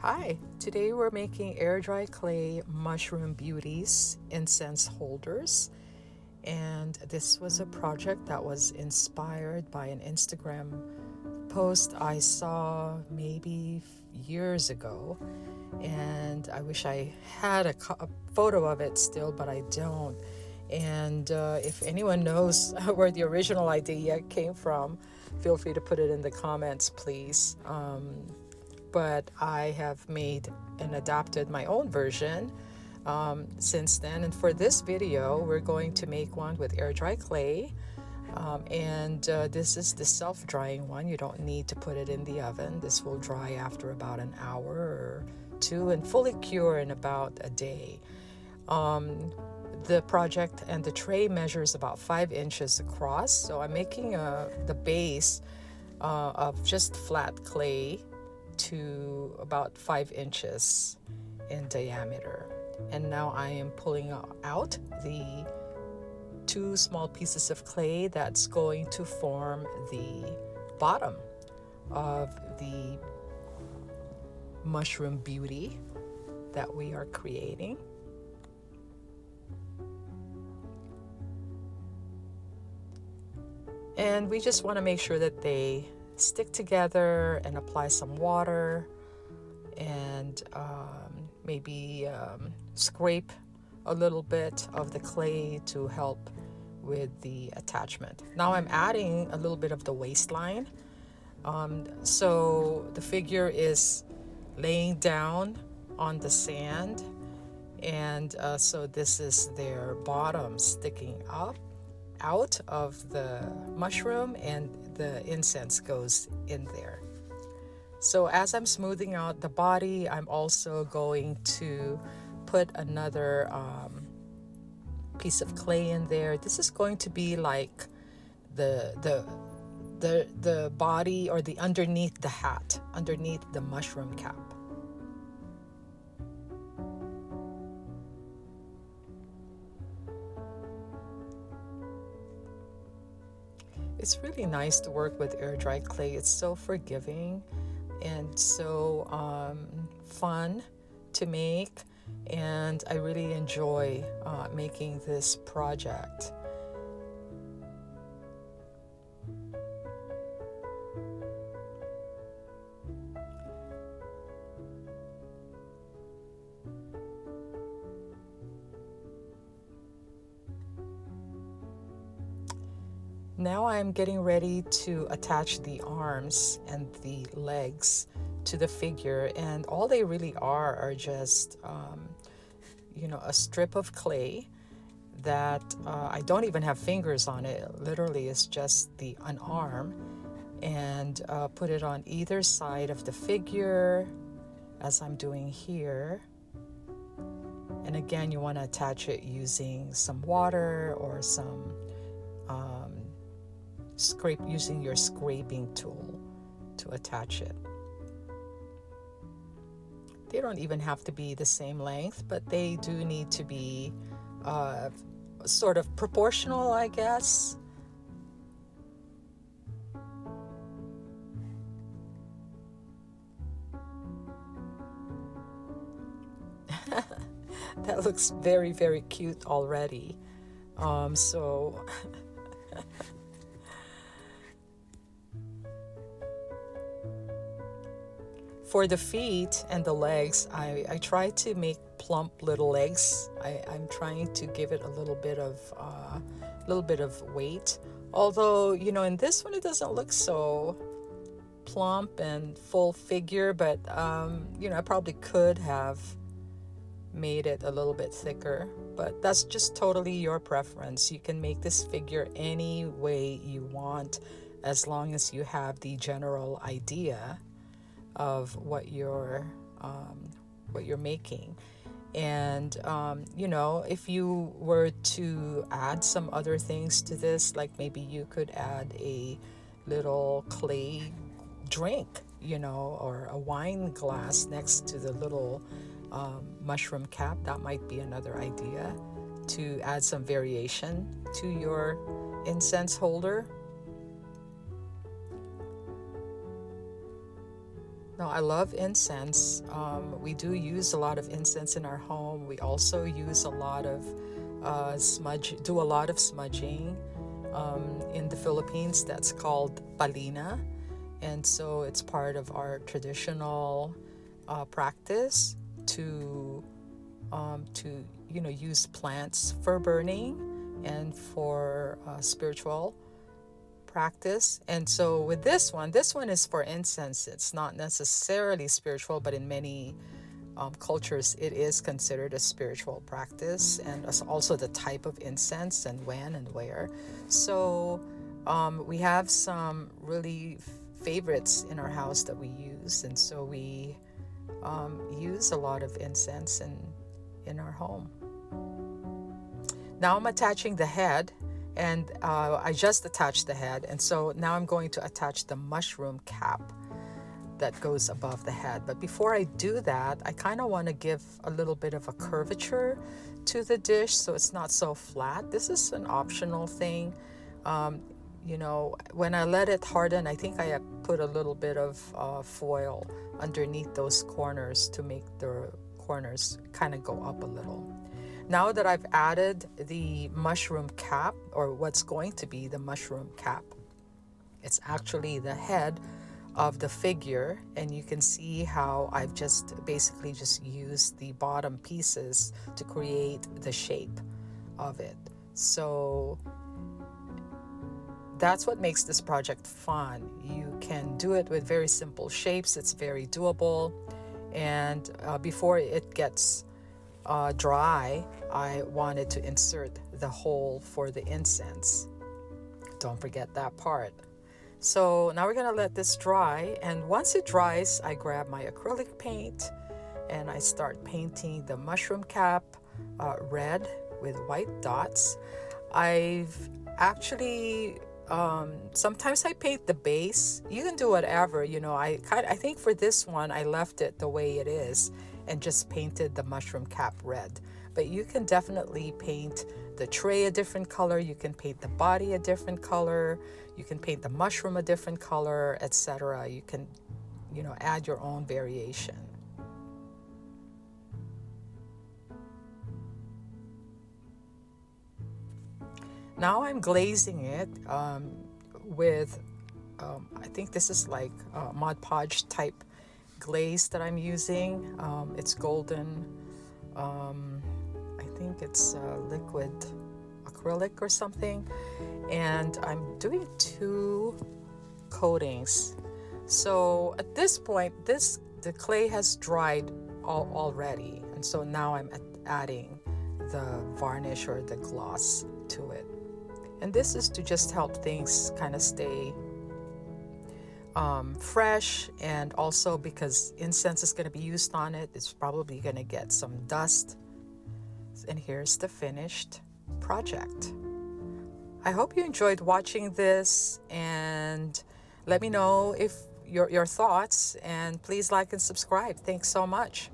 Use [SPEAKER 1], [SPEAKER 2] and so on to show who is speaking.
[SPEAKER 1] Hi, today we're making air dry clay mushroom beauties incense holders. And this was a project that was inspired by an Instagram post I saw maybe years ago. And I wish I had a photo of it still, but I don't. And if anyone knows where the original idea came from, feel free to put it in the comments, please. But I have made and adapted my own version since then. And for this video, we're going to make one with air dry clay. And this is the self-drying one. You don't need to put it in the oven. This will dry after about an hour or two and fully cure in about a day. The project and the tray measures about 5 inches across. So I'm making the base of just flat clay to about 5 inches in diameter. And now I am pulling out the 2 small pieces of clay that's going to form the bottom of the mushroom beauty that we are creating. And we just want to make sure that they stick together and apply some water and maybe scrape a little bit of the clay to help with the attachment. Now I'm adding a little bit of the waistline. So the figure is laying down on the sand, and so this is their bottom sticking up out of the mushroom, and the incense goes in there. So as I'm smoothing out the body, I'm also going to put another piece of clay in there. This is going to be like the body, or the underneath the hat, underneath the mushroom cap. It's really nice to work with air dry clay. It's so forgiving and so fun to make, and I really enjoy making this project. Now I'm getting ready to attach the arms and the legs to the figure, and all they really are just a strip of clay that I don't even have fingers on it. Literally, it's just an arm, and put it on either side of the figure as I'm doing here. And again, you want to attach it using some water or some using your scraping tool to attach it. They don't even have to be the same length, but they do need to be sort of proportional, I guess. That looks very, very cute already. So for the feet and the legs, I try to make plump little legs. I'm trying to give it a little bit of weight. Although, in this one it doesn't look so plump and full figure, but I probably could have made it a little bit thicker, but that's just totally your preference. You can make this figure any way you want, as long as you have the general idea of what you're making. And if you were to add some other things to this, like maybe you could add a little clay drink, or a wine glass next to the little mushroom cap. That might be another idea to add some variation to your incense holder. No, I love incense. We do use a lot of incense in our home. We also use a lot of do a lot of smudging. In the Philippines, that's called palina. And so it's part of our traditional practice to use plants for burning and for spiritual practice. And so with this one is for incense. It's not necessarily spiritual, but in many cultures it is considered a spiritual practice, and also the type of incense and when and where. So we have some really favorites in our house that we use, and so we use a lot of incense in our home. Now I'm attaching the head, and I just attached the head, and so now I'm going to attach the mushroom cap that goes above the head. But before I do that, I kind of want to give a little bit of a curvature to the dish so it's not so flat. This is an optional thing. When I let it harden, I think I put a little bit of foil underneath those corners to make the corners kind of go up a little. Now that I've added the mushroom cap, or what's going to be the mushroom cap, it's actually the head of the figure, and you can see how I've just basically just used the bottom pieces to create the shape of it. So that's what makes this project fun. You can do it with very simple shapes. It's very doable. And before it gets dry, I wanted to insert the hole for the incense. Don't forget that part. So now we're gonna let this dry, and once it dries, I grab my acrylic paint and I start painting the mushroom cap red with white dots. I've actually sometimes I paint the base. You can do whatever, I think for this one I left it the way it is and just painted the mushroom cap red. But you can definitely paint the tray a different color, you can paint the body a different color, you can paint the mushroom a different color, etc. You can, add your own variation. Now I'm glazing it with, I think this is like Mod Podge type glaze that I'm using. It's golden. I think it's liquid acrylic or something. And I'm doing 2 coatings. So at this point, the clay has dried already. And so now I'm adding the varnish or the gloss to it. And this is to just help things kind of stay fresh, and also because incense is going to be used on it, it's probably going to get some dust. And here's the finished project. I hope you enjoyed watching this, and let me know if your thoughts, and please like and subscribe. Thanks so much.